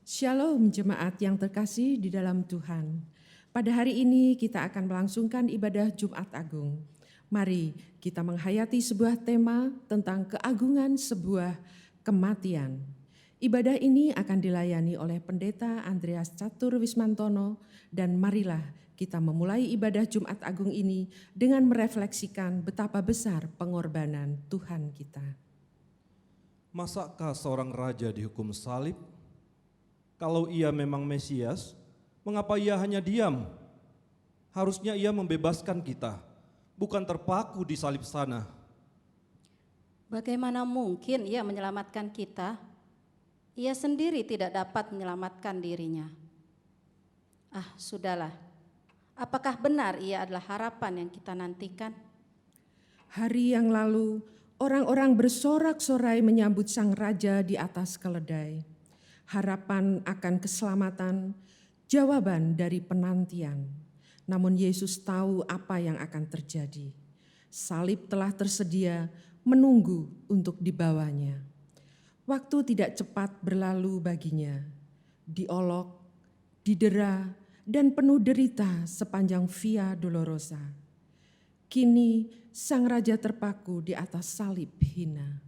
Shalom jemaat yang terkasih di dalam Tuhan. Pada hari ini kita akan melangsungkan ibadah Jumat Agung. Mari kita menghayati sebuah tema tentang keagungan sebuah kematian. Ibadah ini akan dilayani oleh Pendeta Andreas Catur Wismantono dan marilah kita memulai ibadah Jumat Agung ini dengan merefleksikan betapa besar pengorbanan Tuhan kita. Masakkah seorang raja dihukum salib? Kalau ia memang Mesias, mengapa ia hanya diam? Harusnya ia membebaskan kita, bukan terpaku di salib sana. Bagaimana mungkin ia menyelamatkan kita? Ia sendiri tidak dapat menyelamatkan dirinya. Sudahlah. Apakah benar ia adalah harapan yang kita nantikan? Hari yang lalu, orang-orang bersorak-sorai menyambut sang raja di atas keledai. Harapan akan keselamatan, jawaban dari penantian. Namun Yesus tahu apa yang akan terjadi. Salib telah tersedia, menunggu untuk dibawanya. Waktu tidak cepat berlalu baginya. Diolok, didera, dan penuh derita sepanjang Via Dolorosa. Kini sang raja terpaku di atas salib hina.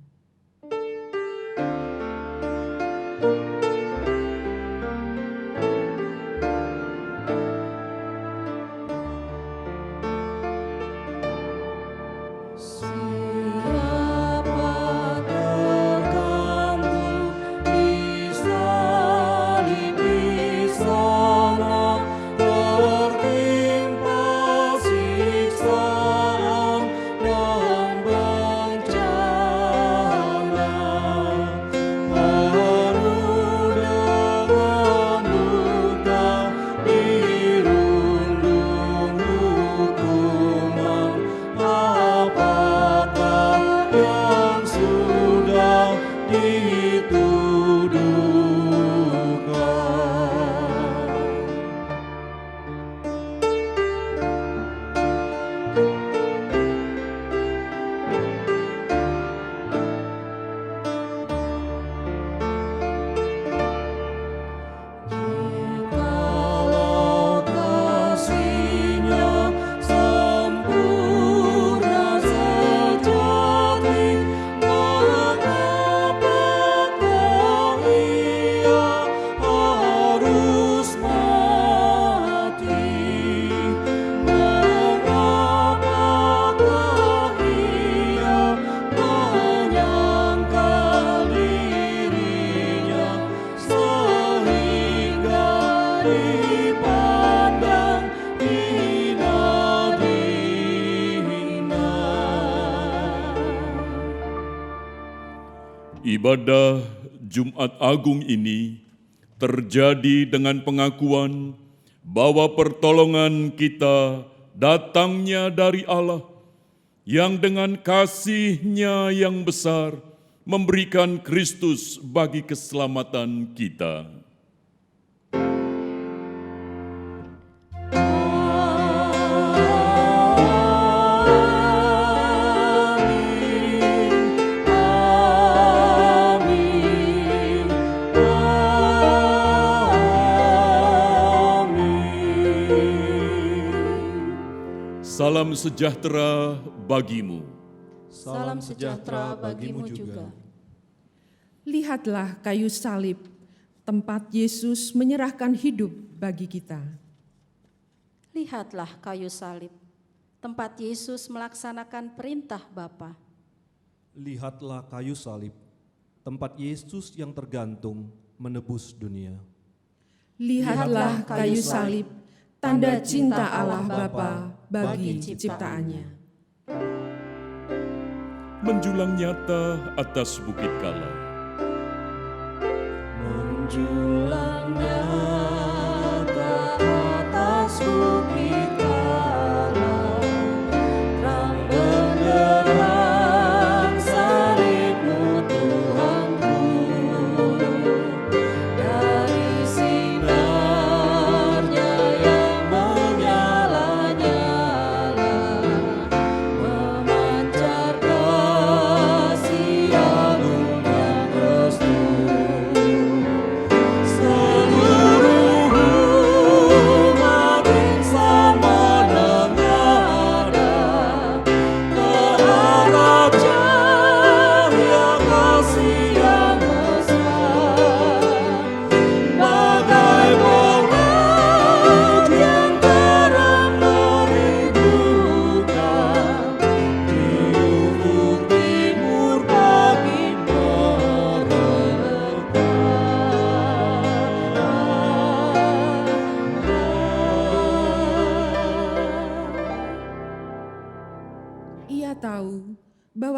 Ibadah Jumat Agung ini terjadi dengan pengakuan bahwa pertolongan kita datangnya dari Allah yang dengan kasih-Nya yang besar memberikan Kristus bagi keselamatan kita. Salam sejahtera bagimu. Salam sejahtera bagimu juga. Lihatlah kayu salib, tempat Yesus menyerahkan hidup bagi kita. Lihatlah kayu salib, tempat Yesus melaksanakan perintah Bapa. Lihatlah kayu salib, tempat Yesus yang tergantung menebus dunia. Lihatlah kayu salib, tanda cinta Allah Bapa bagi ciptaannya. Menjulang nyata atas Bukit Kala. Menjulang nyata atas Bukit Kala, terang benderang salib-Mu Tuhanku, dari sinarnya yang menyala-nyala, memancar kasih agung yang restu.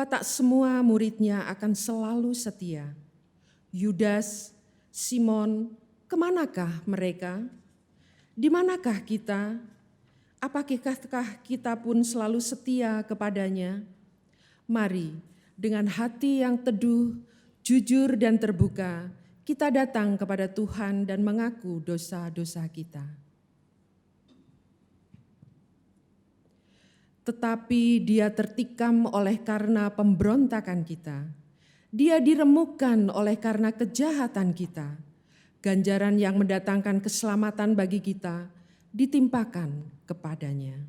bahwa tak semua muridnya akan selalu setia. Yudas, Simon, kemanakah mereka? Di manakah kita? Apakah kita pun selalu setia kepadanya? Mari, dengan hati yang teduh, jujur dan terbuka, kita datang kepada Tuhan dan mengaku dosa-dosa kita. Tetapi Dia tertikam oleh karena pemberontakan kita. Dia diremukkan oleh karena kejahatan kita. Ganjaran yang mendatangkan keselamatan bagi kita ditimpakan kepadanya.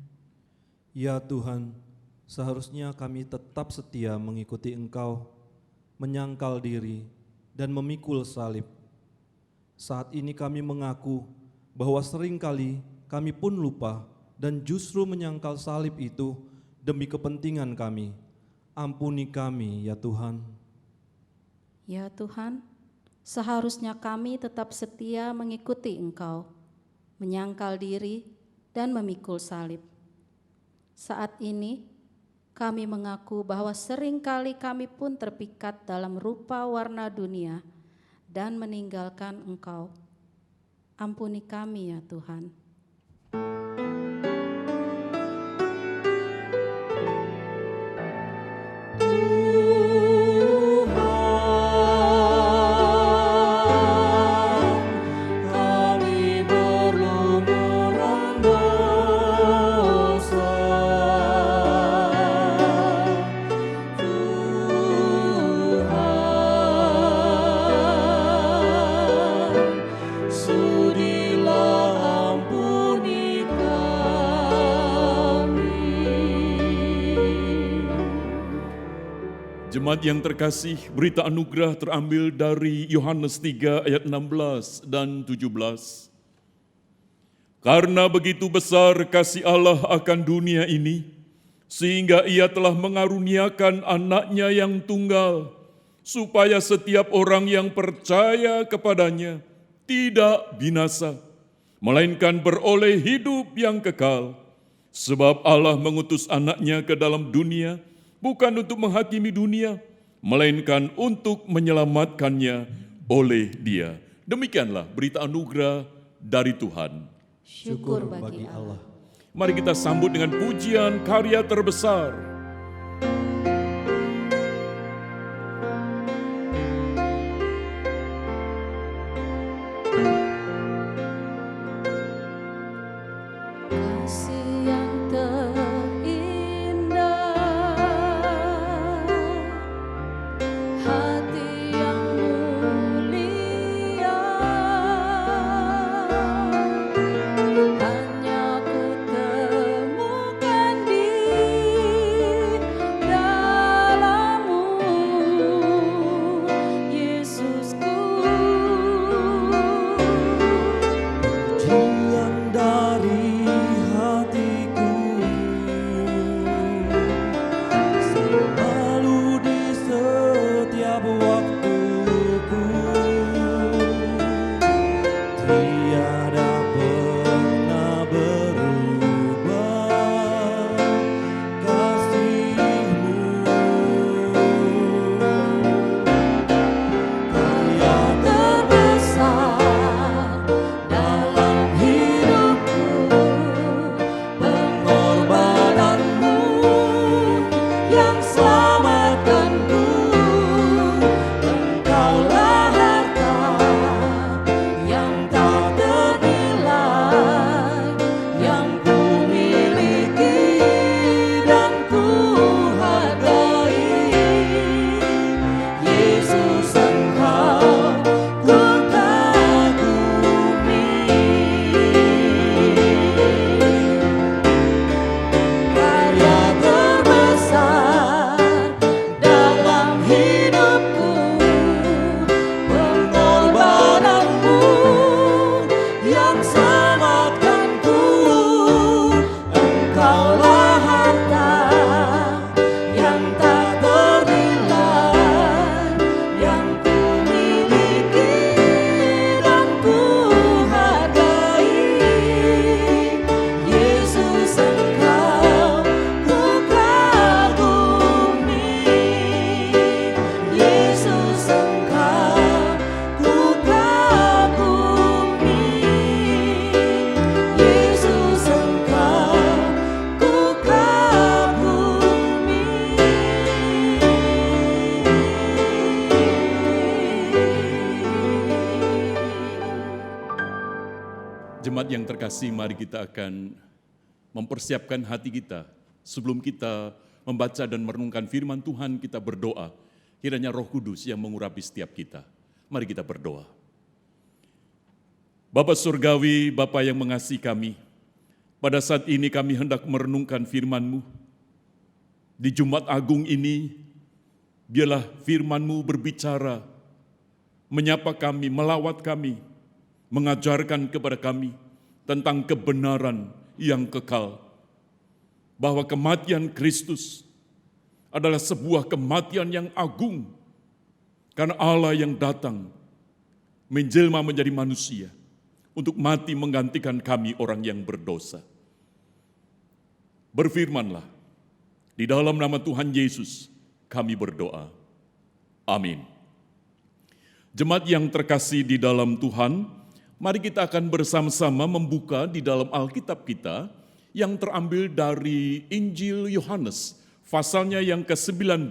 Ya Tuhan, seharusnya kami tetap setia mengikuti Engkau, menyangkal diri, dan memikul salib. Saat ini kami mengaku bahwa seringkali kami pun lupa dan justru menyangkal salib itu demi kepentingan kami. Ampuni kami, ya Tuhan. Ya Tuhan, seharusnya kami tetap setia mengikuti Engkau, menyangkal diri dan memikul salib. Saat ini kami mengaku bahwa seringkali kami pun terpikat dalam rupa warna dunia dan meninggalkan Engkau. Ampuni kami ya Tuhan. Jemaat yang terkasih, berita anugerah terambil dari Yohanes 3 ayat 16 dan 17. Karena begitu besar kasih Allah akan dunia ini, sehingga Ia telah mengaruniakan anaknya yang tunggal, supaya setiap orang yang percaya kepadanya tidak binasa, melainkan beroleh hidup yang kekal. Sebab Allah mengutus anaknya ke dalam dunia, bukan untuk menghakimi dunia, melainkan untuk menyelamatkannya oleh Dia. Demikianlah berita anugerah dari Tuhan. Syukur bagi Allah. Mari kita sambut dengan pujian karya terbesar. Kasih yang terindah, hati yang mulia, hanya ku temukan di dalam-Mu, Yesusku. Jemaat yang terkasih, mari kita akan mempersiapkan hati kita. Sebelum kita membaca dan merenungkan firman Tuhan, kita berdoa. Kiranya Roh Kudus yang mengurapi setiap kita. Mari kita berdoa. Bapa Surgawi, Bapa yang mengasihi kami, pada saat ini kami hendak merenungkan firman-Mu. Di Jumat Agung ini, biarlah firman-Mu berbicara, menyapa kami, melawat kami, mengajarkan kepada kami tentang kebenaran yang kekal. Bahwa kematian Kristus adalah sebuah kematian yang agung. Karena Allah yang datang menjelma menjadi manusia untuk mati menggantikan kami orang yang berdosa. Berfirmanlah, di dalam nama Tuhan Yesus kami berdoa. Amin. Jemaat yang terkasih di dalam Tuhan, mari kita akan bersama-sama membuka di dalam Alkitab kita yang terambil dari Injil Yohanes, pasalnya yang ke-19,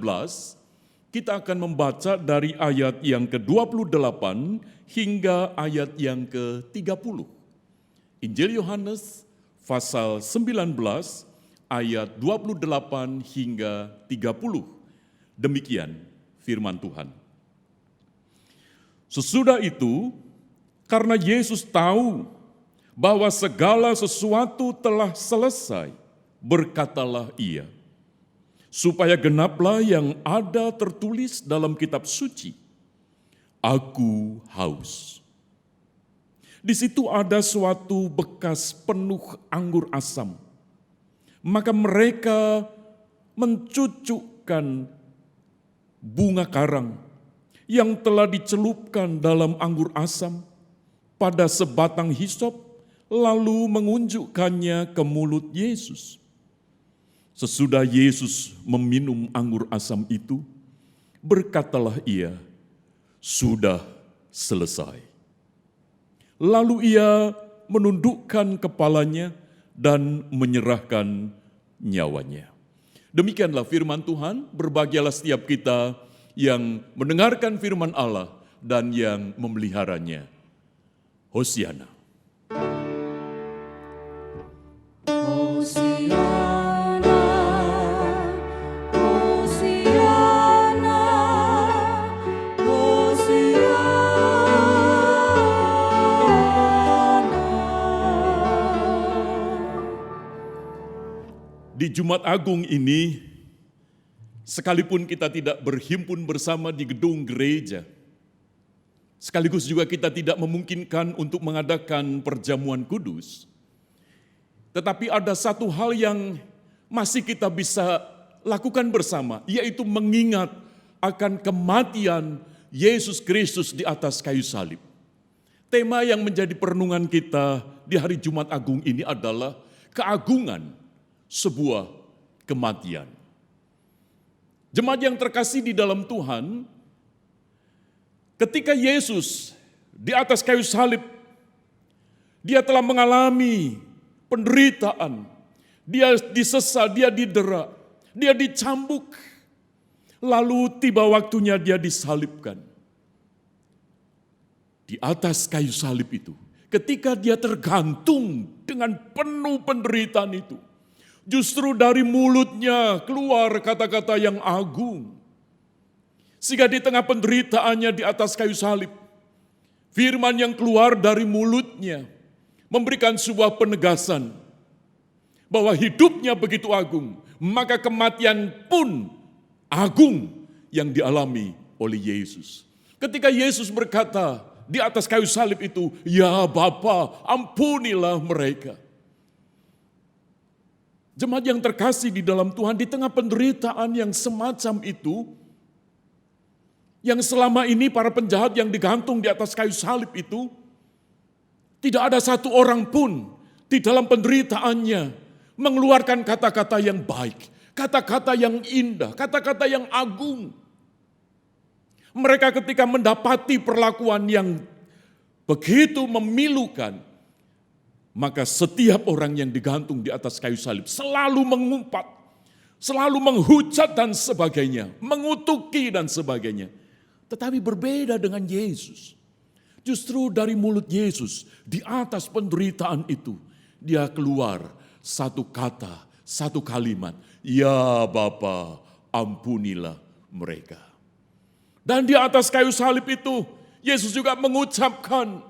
kita akan membaca dari ayat yang ke-28 hingga ayat yang ke-30. Injil Yohanes, pasal 19, ayat 28 hingga 30. Demikian firman Tuhan. Sesudah itu, karena Yesus tahu bahwa segala sesuatu telah selesai, berkatalah Ia, supaya genaplah yang ada tertulis dalam kitab suci, Aku haus. Di situ ada suatu bekas penuh anggur asam. Maka mereka mencucukkan bunga karang yang telah dicelupkan dalam anggur asam pada sebatang hisop, lalu mengunjukkannya ke mulut Yesus. Sesudah Yesus meminum anggur asam itu, berkatalah Ia, sudah selesai. Lalu Ia menundukkan kepalanya dan menyerahkan nyawanya. Demikianlah firman Tuhan, berbahagialah setiap kita yang mendengarkan firman Allah dan yang memeliharanya. Hosiana. Hosiana, Hosiana, Hosiana. Di Jumat Agung ini, sekalipun kita tidak berhimpun bersama di gedung gereja, sekaligus juga kita tidak memungkinkan untuk mengadakan perjamuan kudus, tetapi ada satu hal yang masih kita bisa lakukan bersama, yaitu mengingat akan kematian Yesus Kristus di atas kayu salib. Tema yang menjadi perenungan kita di hari Jumat Agung ini adalah keagungan sebuah kematian. Jemaat yang terkasih di dalam Tuhan, ketika Yesus di atas kayu salib, Dia telah mengalami penderitaan, Dia disesal, Dia didera, Dia dicambuk, lalu tiba waktunya Dia disalibkan. Di atas kayu salib itu, ketika Dia tergantung dengan penuh penderitaan itu, justru dari mulutnya keluar kata-kata yang agung. Sehingga di tengah penderitaannya di atas kayu salib, firman yang keluar dari mulutnya memberikan sebuah penegasan bahwa hidupnya begitu agung, maka kematian pun agung yang dialami oleh Yesus. Ketika Yesus berkata di atas kayu salib itu, "Ya Bapa, ampunilah mereka." Jemaat yang terkasih di dalam Tuhan, di tengah penderitaan yang semacam itu, yang selama ini para penjahat yang digantung di atas kayu salib itu, tidak ada satu orang pun di dalam penderitaannya mengeluarkan kata-kata yang baik, kata-kata yang indah, kata-kata yang agung. Mereka ketika mendapati perlakuan yang begitu memilukan, maka setiap orang yang digantung di atas kayu salib selalu mengumpat, selalu menghujat dan sebagainya, mengutuki dan sebagainya. Tetapi berbeda dengan Yesus. Justru dari mulut Yesus, di atas penderitaan itu, dia keluar satu kata, satu kalimat, "Ya Bapa, ampunilah mereka." Dan di atas kayu salib itu, Yesus juga mengucapkan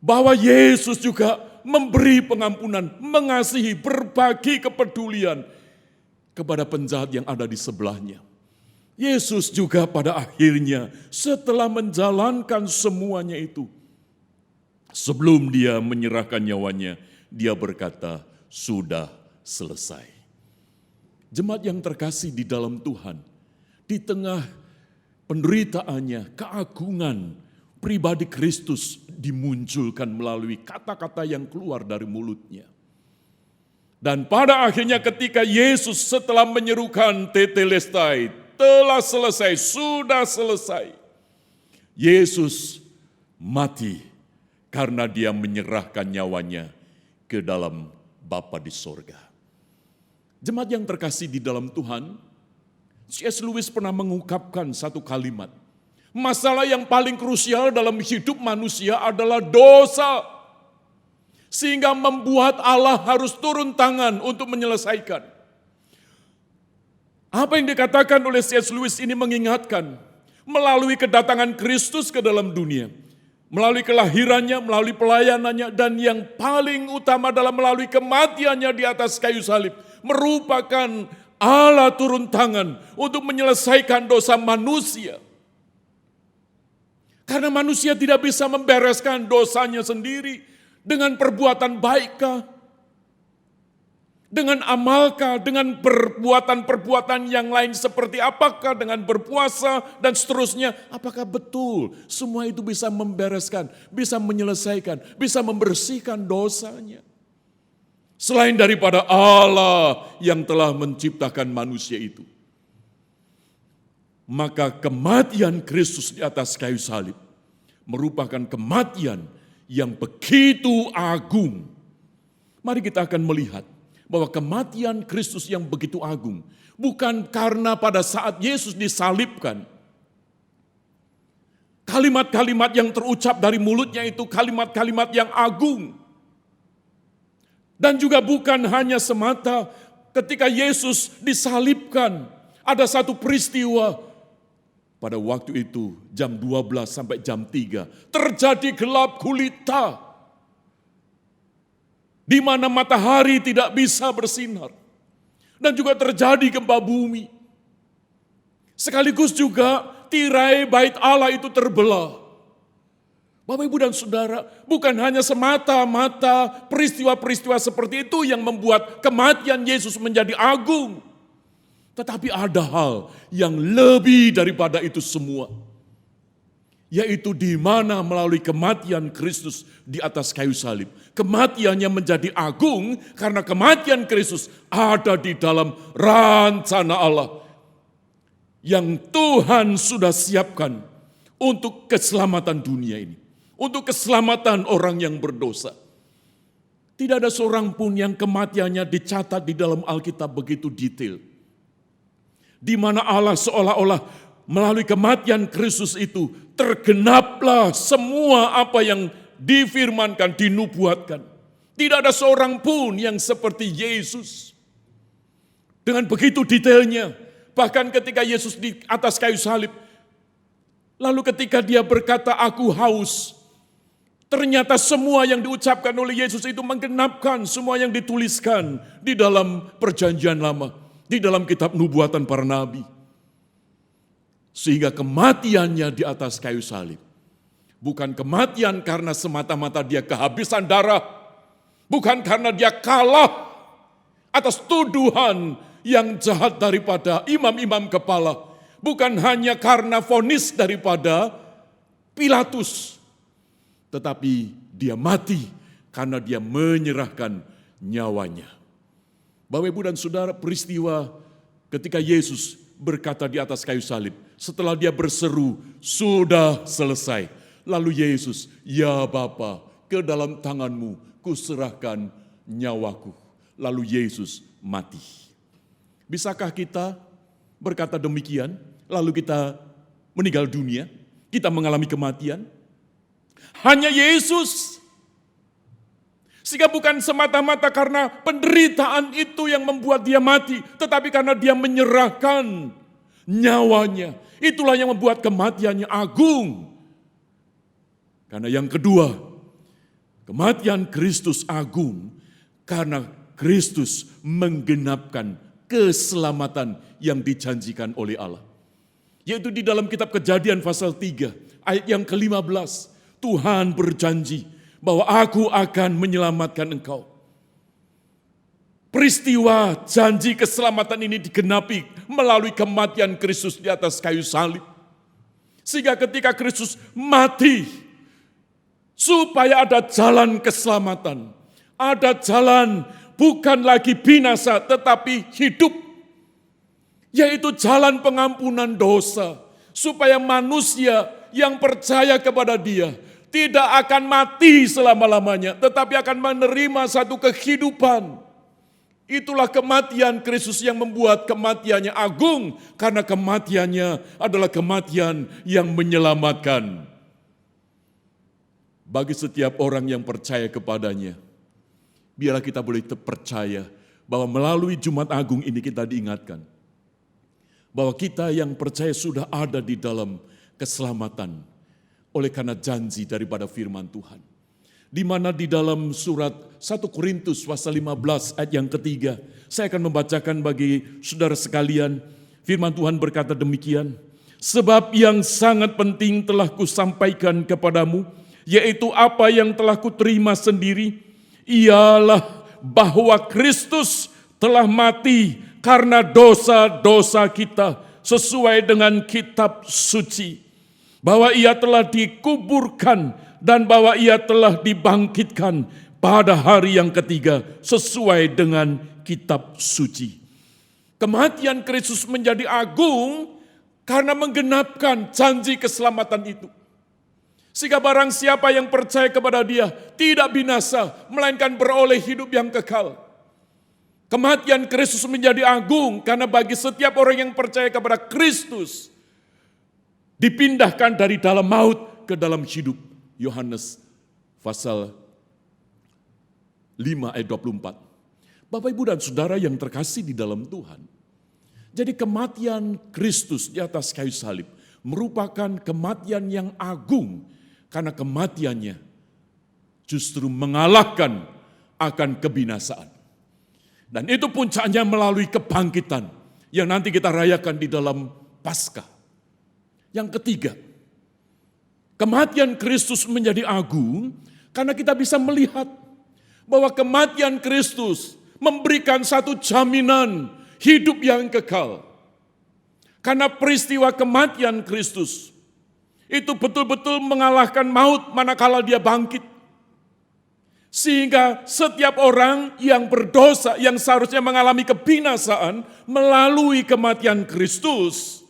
bahwa Yesus juga memberi pengampunan, mengasihi, berbagi kepedulian kepada penjahat yang ada di sebelahnya. Yesus juga pada akhirnya setelah menjalankan semuanya itu, sebelum dia menyerahkan nyawanya, dia berkata, "Sudah selesai." Jemaat yang terkasih di dalam Tuhan, di tengah penderitaannya, keagungan pribadi Kristus dimunculkan melalui kata-kata yang keluar dari mulutnya. Dan pada akhirnya ketika Yesus setelah menyerukan tetelestai, telah selesai, sudah selesai, Yesus mati karena dia menyerahkan nyawanya ke dalam Bapa di sorga. Jemaat yang terkasih di dalam Tuhan, C.S. Lewis pernah mengungkapkan satu kalimat, masalah yang paling krusial dalam hidup manusia adalah dosa, sehingga membuat Allah harus turun tangan untuk menyelesaikan. Apa yang dikatakan oleh C.S. Lewis ini mengingatkan, melalui kedatangan Kristus ke dalam dunia, melalui kelahirannya, melalui pelayanannya, dan yang paling utama adalah melalui kematiannya di atas kayu salib, merupakan Allah turun tangan untuk menyelesaikan dosa manusia. Karena manusia tidak bisa membereskan dosanya sendiri dengan perbuatan baikkah, dengan amalkah, dengan perbuatan-perbuatan yang lain seperti apakah, dengan berpuasa dan seterusnya. Apakah betul semua itu bisa membereskan, bisa menyelesaikan, bisa membersihkan dosanya? Selain daripada Allah yang telah menciptakan manusia itu. Maka kematian Kristus di atas kayu salib merupakan kematian yang begitu agung. Mari kita akan melihat bahwa kematian Kristus yang begitu agung bukan karena pada saat Yesus disalibkan, kalimat-kalimat yang terucap dari mulutnya itu kalimat-kalimat yang agung. Dan juga bukan hanya semata ketika Yesus disalibkan, ada satu peristiwa pada waktu itu jam 12 sampai jam 3 terjadi gelap gulita, di mana matahari tidak bisa bersinar. Dan juga terjadi gempa bumi. Sekaligus juga tirai bait Allah itu terbelah. Bapak, Ibu, dan Saudara, bukan hanya semata-mata peristiwa-peristiwa seperti itu yang membuat kematian Yesus menjadi agung. Tetapi ada hal yang lebih daripada itu semua. Yaitu di mana melalui kematian Kristus di atas kayu salib, kematiannya menjadi agung karena kematian Kristus ada di dalam rencana Allah yang Tuhan sudah siapkan untuk keselamatan dunia ini, untuk keselamatan orang yang berdosa. Tidak ada seorang pun yang kematiannya dicatat di dalam Alkitab begitu detail, di mana Allah seolah-olah melalui kematian Kristus itu tergenaplah semua apa yang difirmankan, dinubuatkan. Tidak ada seorang pun yang seperti Yesus. Dengan begitu detailnya, bahkan ketika Yesus di atas kayu salib, lalu ketika dia berkata, "Aku haus," ternyata semua yang diucapkan oleh Yesus itu menggenapkan semua yang dituliskan di dalam perjanjian lama, di dalam kitab nubuatan para nabi. Sehingga kematiannya di atas kayu salib bukan kematian karena semata-mata dia kehabisan darah, bukan karena dia kalah atas tuduhan yang jahat daripada imam-imam kepala, bukan hanya karena vonis daripada Pilatus, tetapi dia mati karena dia menyerahkan nyawanya. Bapak, Ibu, dan Saudara, peristiwa ketika Yesus berkata di atas kayu salib, setelah dia berseru, "Sudah selesai." Lalu Yesus, "Ya Bapa, ke dalam tanganmu kuserahkan nyawaku." Lalu Yesus mati. Bisakah kita berkata demikian, lalu kita meninggal dunia? kita mengalami kematian? Hanya Yesus. Sehingga bukan semata-mata karena penderitaan itu yang membuat dia mati, tetapi karena dia menyerahkan nyawanya. Itulah yang membuat kematiannya agung. Karena yang kedua, kematian Kristus agung karena Kristus menggenapkan keselamatan yang dijanjikan oleh Allah. Yaitu di dalam kitab Kejadian pasal 3 ayat yang ke-15. Tuhan berjanji bahwa aku akan menyelamatkan engkau. Peristiwa janji keselamatan ini digenapi melalui kematian Kristus di atas kayu salib. Sehingga ketika Kristus mati, supaya ada jalan keselamatan. Ada jalan bukan lagi binasa tetapi hidup. Yaitu jalan pengampunan dosa. Supaya manusia yang percaya kepada Dia tidak akan mati selama-lamanya, tetapi akan menerima satu kehidupan. Itulah kematian Kristus yang membuat kematiannya agung, karena kematiannya adalah kematian yang menyelamatkan. Bagi setiap orang yang percaya kepadanya, biarlah kita boleh percaya bahwa melalui Jumat Agung ini kita diingatkan bahwa kita yang percaya sudah ada di dalam keselamatan oleh karena janji daripada firman Tuhan. Di mana di dalam surat 1 Korintus pasal 15 ayat yang ketiga, saya akan membacakan bagi saudara sekalian, firman Tuhan berkata demikian, sebab yang sangat penting telah kusampaikan kepadamu, yaitu apa yang telah kuterima sendiri, ialah bahwa Kristus telah mati karena dosa-dosa kita sesuai dengan kitab suci. Bahwa ia telah dikuburkan dan bahwa ia telah dibangkitkan pada hari yang ketiga sesuai dengan kitab suci. Kematian Kristus menjadi agung karena menggenapkan janji keselamatan itu. Sehingga barang siapa yang percaya kepada Dia tidak binasa, melainkan beroleh hidup yang kekal. Kematian Kristus menjadi agung karena bagi setiap orang yang percaya kepada Kristus, dipindahkan dari dalam maut ke dalam hidup. Yohanes pasal 5 ayat 24. Bapak, Ibu, dan Saudara yang terkasih di dalam Tuhan. Jadi kematian Kristus di atas kayu salib merupakan kematian yang agung. Karena kematiannya justru mengalahkan akan kebinasaan. Dan itu puncaknya melalui kebangkitan yang nanti kita rayakan di dalam Paskah. Yang ketiga, kematian Kristus menjadi agung karena kita bisa melihat bahwa kematian Kristus memberikan satu jaminan hidup yang kekal. Karena peristiwa kematian Kristus itu betul-betul mengalahkan maut manakala Dia bangkit. Sehingga setiap orang yang berdosa, yang seharusnya mengalami kebinasaan melalui kematian Kristus,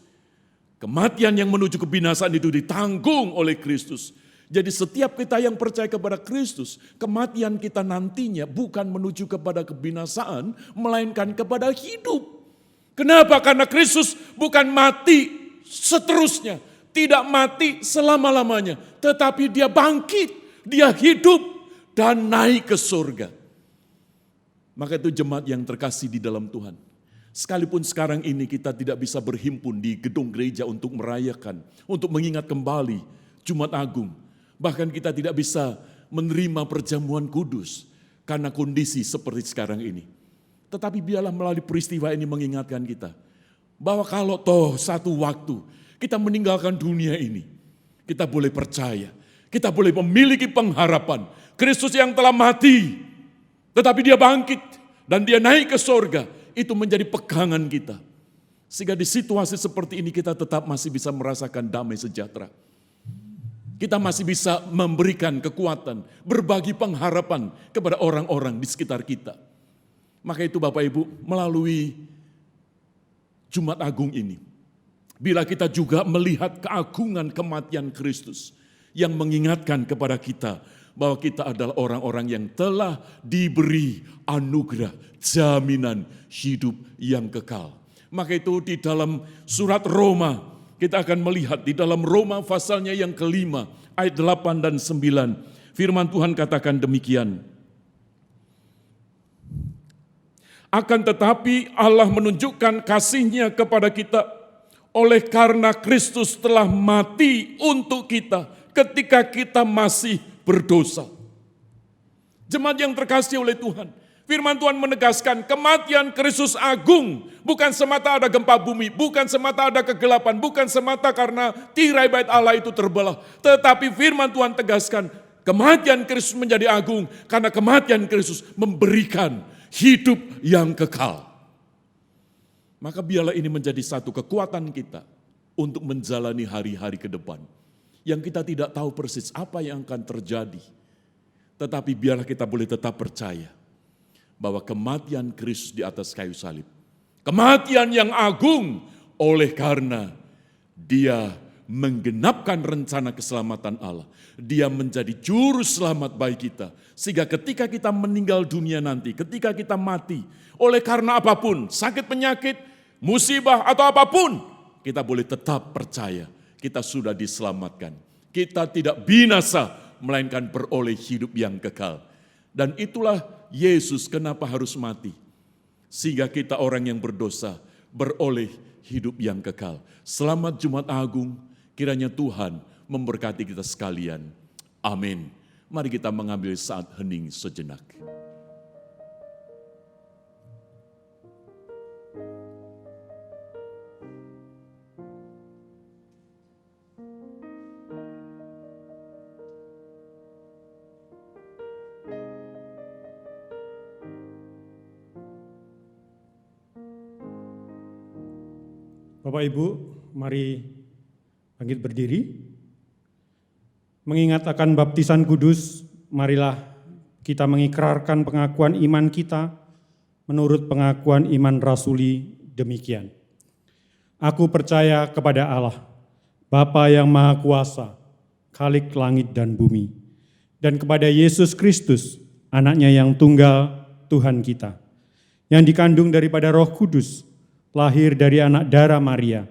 kematian yang menuju kebinasaan itu ditanggung oleh Kristus. Jadi setiap kita yang percaya kepada Kristus, kematian kita nantinya bukan menuju kepada kebinasaan, melainkan kepada hidup. Kenapa? Karena Kristus bukan mati seterusnya, tidak mati selama-lamanya, tetapi Dia bangkit, Dia hidup dan naik ke surga. Maka itu jemaat yang terkasih di dalam Tuhan. Sekalipun sekarang ini kita tidak bisa berhimpun di gedung gereja untuk merayakan, untuk mengingat kembali Jumat Agung. Bahkan kita tidak bisa menerima perjamuan kudus karena kondisi seperti sekarang ini. Tetapi biarlah melalui peristiwa ini mengingatkan kita bahwa kalau toh satu waktu kita meninggalkan dunia ini, kita boleh percaya, kita boleh memiliki pengharapan. Kristus yang telah mati, tetapi Dia bangkit dan Dia naik ke surga. Itu menjadi pegangan kita. Sehingga di situasi seperti ini kita tetap masih bisa merasakan damai sejahtera. Kita masih bisa memberikan kekuatan, berbagi pengharapan kepada orang-orang di sekitar kita. Maka itu Bapak Ibu, melalui Jumat Agung ini, bila kita juga melihat keagungan kematian Kristus yang mengingatkan kepada kita bahwa kita adalah orang-orang yang telah diberi anugerah jaminan hidup yang kekal. Maka itu di dalam surat Roma kita akan melihat di dalam Roma pasalnya yang kelima, ayat 8 dan 9. Firman Tuhan katakan demikian. Akan tetapi Allah menunjukkan kasih-Nya kepada kita oleh karena Kristus telah mati untuk kita ketika kita masih berdosa. Jemaat yang terkasih oleh Tuhan, firman Tuhan menegaskan kematian Kristus agung, bukan semata ada gempa bumi, bukan semata ada kegelapan, bukan semata karena tirai bait Allah itu terbelah. Tetapi firman Tuhan tegaskan, kematian Kristus menjadi agung karena kematian Kristus memberikan hidup yang kekal. Maka biarlah ini menjadi satu kekuatan kita untuk menjalani hari-hari ke depan. Yang kita tidak tahu persis apa yang akan terjadi. Tetapi biarlah kita boleh tetap percaya bahwa kematian Kristus di atas kayu salib, kematian yang agung oleh karena Dia menggenapkan rencana keselamatan Allah. Dia menjadi juru selamat bagi kita. Sehingga ketika kita meninggal dunia nanti, ketika kita mati, oleh karena apapun, sakit penyakit, musibah atau apapun, kita boleh tetap percaya kita sudah diselamatkan. Kita tidak binasa, melainkan beroleh hidup yang kekal. Dan itulah Yesus kenapa harus mati. Sehingga kita orang yang berdosa beroleh hidup yang kekal. Selamat Jumat Agung, kiranya Tuhan memberkati kita sekalian. Amin. Mari kita mengambil saat hening sejenak. Bapak Ibu, mari bangkit berdiri. Mengingat akan baptisan kudus, marilah kita mengikrarkan pengakuan iman kita menurut pengakuan iman rasuli demikian. Aku percaya kepada Allah, Bapa yang Maha Kuasa, Khalik langit dan bumi, dan kepada Yesus Kristus, anaknya yang tunggal, Tuhan kita, yang dikandung daripada Roh Kudus, lahir dari anak darah Maria,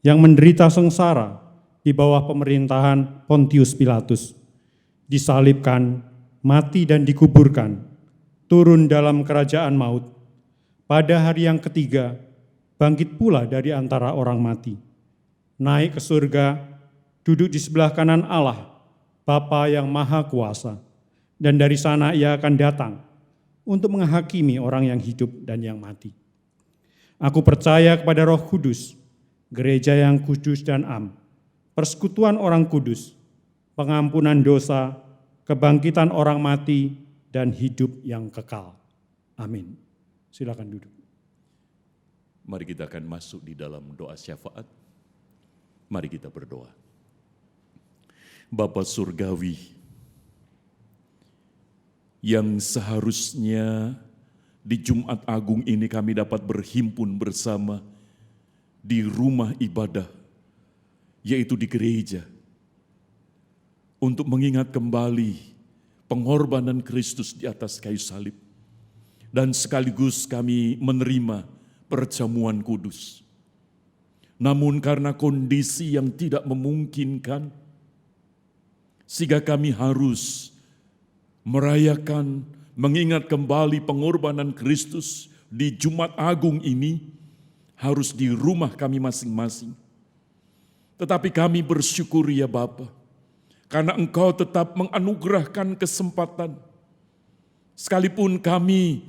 yang menderita sengsara di bawah pemerintahan Pontius Pilatus, disalibkan, mati dan dikuburkan, turun dalam kerajaan maut. Pada hari yang ketiga, bangkit pula dari antara orang mati, naik ke surga, duduk di sebelah kanan Allah, Bapa yang Maha Kuasa, dan dari sana Ia akan datang untuk menghakimi orang yang hidup dan yang mati. Aku percaya kepada Roh Kudus, gereja yang kudus dan am, persekutuan orang kudus, pengampunan dosa, kebangkitan orang mati, dan hidup yang kekal. Amin. Silakan duduk. Mari kita akan masuk di dalam doa syafaat. Mari kita berdoa. Bapa Surgawi, yang seharusnya di Jumat Agung ini kami dapat berhimpun bersama di rumah ibadah, yaitu di gereja, untuk mengingat kembali pengorbanan Kristus di atas kayu salib, dan sekaligus kami menerima perjamuan kudus. Namun karena kondisi yang tidak memungkinkan, sehingga kami harus merayakan, mengingat kembali pengorbanan Kristus di Jumat Agung ini, harus di rumah kami masing-masing. Tetapi kami bersyukur ya Bapa, karena Engkau tetap menganugerahkan kesempatan. Sekalipun kami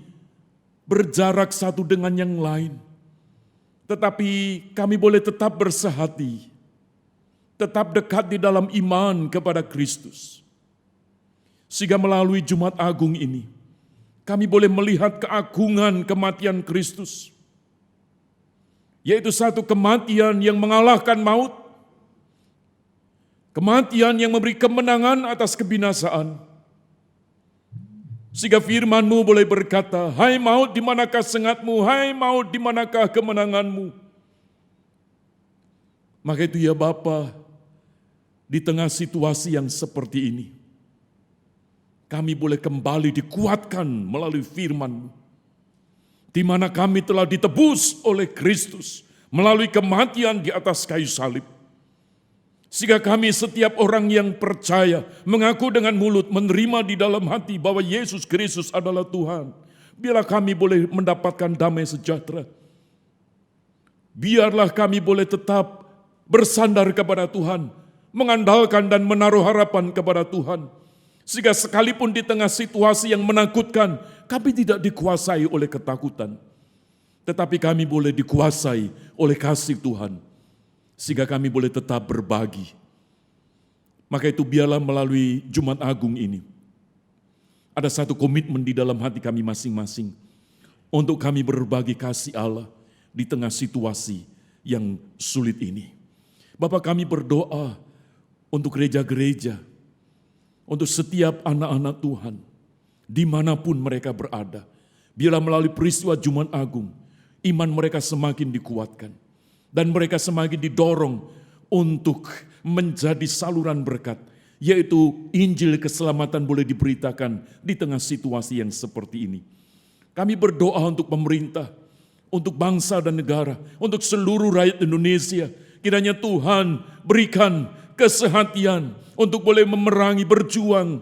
berjarak satu dengan yang lain, tetapi kami boleh tetap bersehati, tetap dekat di dalam iman kepada Kristus. Sehingga melalui Jumat Agung ini, kami boleh melihat keagungan kematian Kristus, yaitu satu kematian yang mengalahkan maut, kematian yang memberi kemenangan atas kebinasaan. Sehingga firman-Mu boleh berkata, hai maut di manakah sengatmu, hai maut di manakah kemenanganmu. Maka itu ya Bapa, di tengah situasi yang seperti ini, kami boleh kembali dikuatkan melalui firman-Mu, di mana kami telah ditebus oleh Kristus melalui kematian di atas kayu salib. Sehingga kami setiap orang yang percaya, mengaku dengan mulut, menerima di dalam hati bahwa Yesus Kristus adalah Tuhan. Biarlah kami boleh mendapatkan damai sejahtera. Biarlah kami boleh tetap bersandar kepada Tuhan, mengandalkan dan menaruh harapan kepada Tuhan. Sehingga sekalipun di tengah situasi yang menakutkan, kami tidak dikuasai oleh ketakutan. Tetapi kami boleh dikuasai oleh kasih Tuhan. Sehingga kami boleh tetap berbagi. Maka itu biarlah melalui Jumat Agung ini, ada satu komitmen di dalam hati kami masing-masing untuk kami berbagi kasih Allah di tengah situasi yang sulit ini. Bapak, kami berdoa untuk gereja-gereja, untuk setiap anak-anak Tuhan, dimanapun mereka berada. Biarlah melalui peristiwa Jumat Agung, iman mereka semakin dikuatkan. Dan mereka semakin didorong untuk menjadi saluran berkat, yaitu Injil keselamatan boleh diberitakan di tengah situasi yang seperti ini. Kami berdoa untuk pemerintah, untuk bangsa dan negara, untuk seluruh rakyat Indonesia. Kiranya Tuhan berikan kesehatian untuk boleh memerangi, berjuang.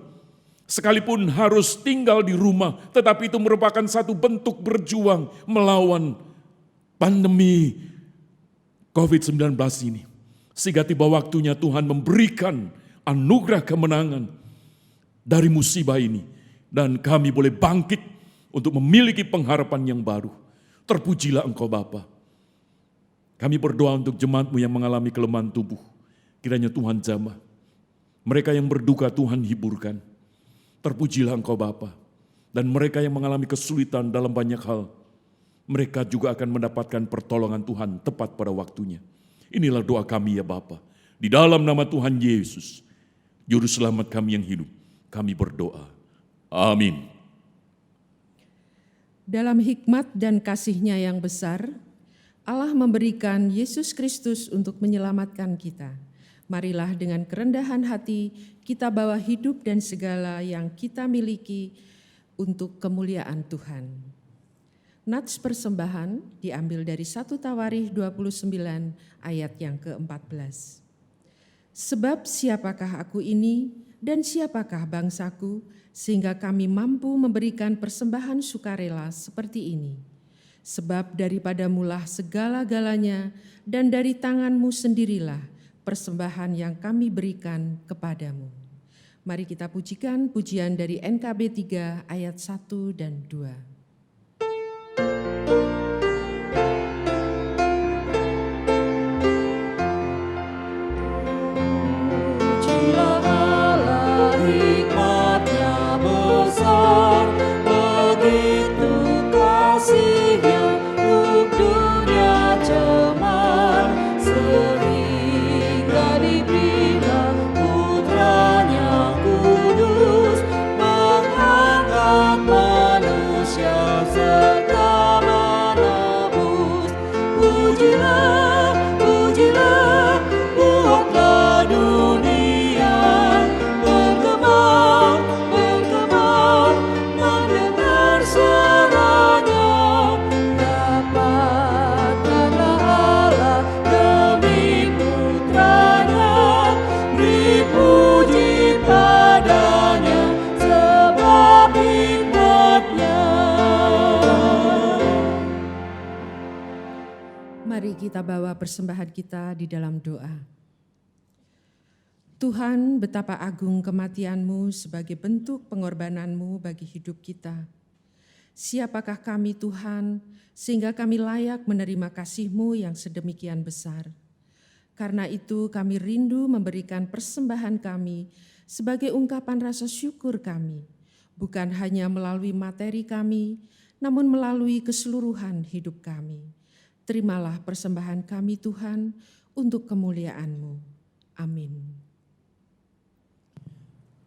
Sekalipun harus tinggal di rumah, tetapi itu merupakan satu bentuk berjuang melawan pandemi COVID-19 ini. Sehingga tiba waktunya Tuhan memberikan anugerah kemenangan dari musibah ini. Dan kami boleh bangkit untuk memiliki pengharapan yang baru. Terpujilah Engkau Bapa. Kami berdoa untuk jemaat-Mu yang mengalami kelemahan tubuh. Kiranya Tuhan jamah. Mereka yang berduka Tuhan hiburkan. Terpujilah Engkau Bapa. Dan mereka yang mengalami kesulitan dalam banyak hal, mereka juga akan mendapatkan pertolongan Tuhan tepat pada waktunya. Inilah doa kami ya Bapa. Di dalam nama Tuhan Yesus, Juru Selamat kami yang hidup, kami berdoa. Amin. Dalam hikmat dan kasih-Nya yang besar, Allah memberikan Yesus Kristus untuk menyelamatkan kita. Marilah dengan kerendahan hati kita bawa hidup dan segala yang kita miliki untuk kemuliaan Tuhan. Nats persembahan diambil dari 1 Tawarikh 29 ayat yang ke-14. Sebab siapakah aku ini dan siapakah bangsaku sehingga kami mampu memberikan persembahan sukarela seperti ini. Sebab daripadamulah segala-galanya dan dari tanganmu sendirilah persembahan yang kami berikan kepadamu. Mari kita pujikan pujian dari NKB 3 ayat 1 dan 2. Pujilah Allah, hikmat-Nya besar, begitu kasih-Nya untuk dunia cemar, sehingga diberilah Putra-Nya kudus, mengangkat manusia serta menebus. Pujilah, pujilah, buatlah dunia bergema, bergema, mendengar suara-Nya. Dapatkanlah Allah demi Putra-Nya, beri puji padanya sebab hikmat-Nya. Mari kita bawa persembahan kita di dalam doa. Tuhan, betapa agung kematian-Mu sebagai bentuk pengorbanan-Mu bagi hidup kita. Siapakah kami Tuhan, sehingga kami layak menerima kasih-Mu yang sedemikian besar. Karena itu kami rindu memberikan persembahan kami sebagai ungkapan rasa syukur kami, bukan hanya melalui materi kami, namun melalui keseluruhan hidup kami. Terimalah persembahan kami Tuhan untuk kemuliaan-Mu. Amin.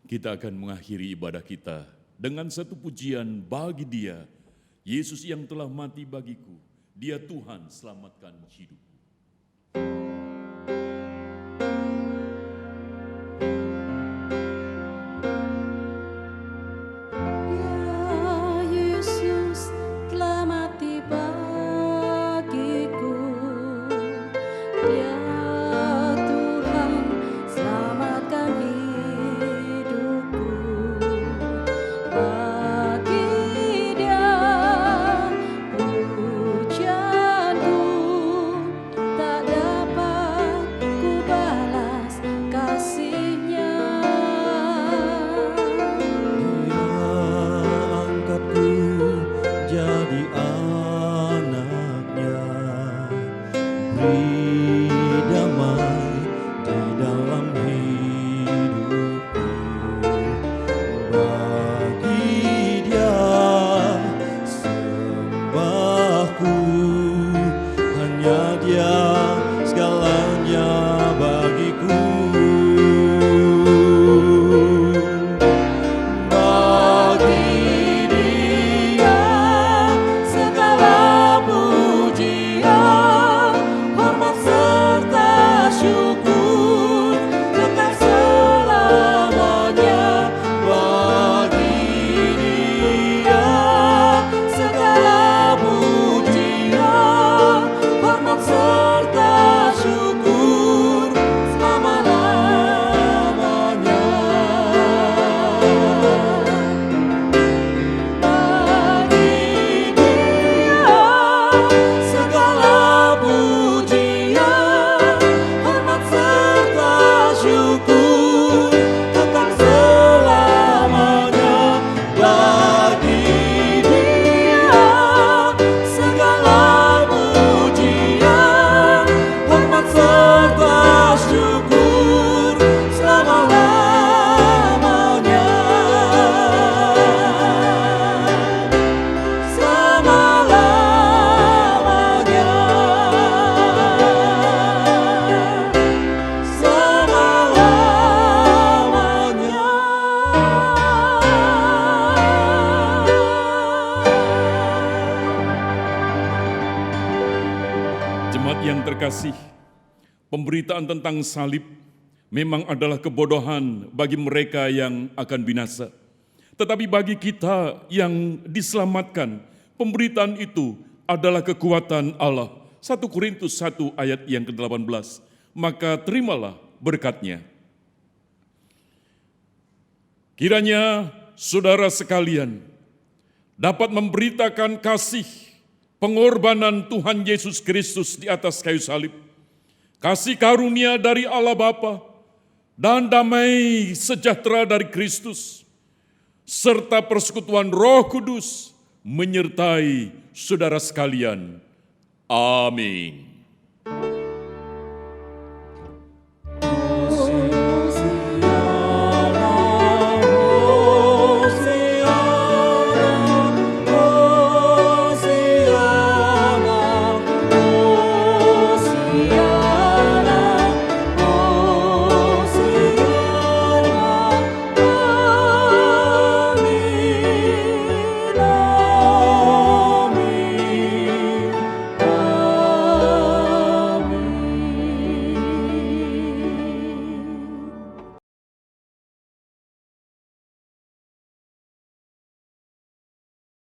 Kita akan mengakhiri ibadah kita dengan satu pujian bagi Dia, Yesus yang telah mati bagiku, Dia Tuhan selamatkan hidupku. Yesus telah mati bagiku, bagi Dia sembahku, hanya Dia segalanya bagiku. Bagi Dia segala pujian, hormat serta syukur kekal selamanya. Bagi Dia segala pujian, hormat serta syukur selama-lamanya. Bagi Dia segala pujian, hormat serta syukur kekal selamanya. Bagi Dia segala pujian, hormat serta syukur selama-lamanya. Selama-lamanya. Jemaat yang terkasih, pemberitaan tentang salib memang adalah kebodohan bagi mereka yang akan binasa. Tetapi bagi kita yang diselamatkan, pemberitaan itu adalah kekuatan Allah. 1 Korintus 1 ayat yang ke-18. Maka terimalah berkatnya. Kiranya saudara sekalian dapat memberitakan kasih pengorbanan Tuhan Yesus Kristus di atas kayu salib, kasih karunia dari Allah Bapa, dan damai sejahtera dari Kristus, serta persekutuan Roh Kudus menyertai saudara sekalian. Amin.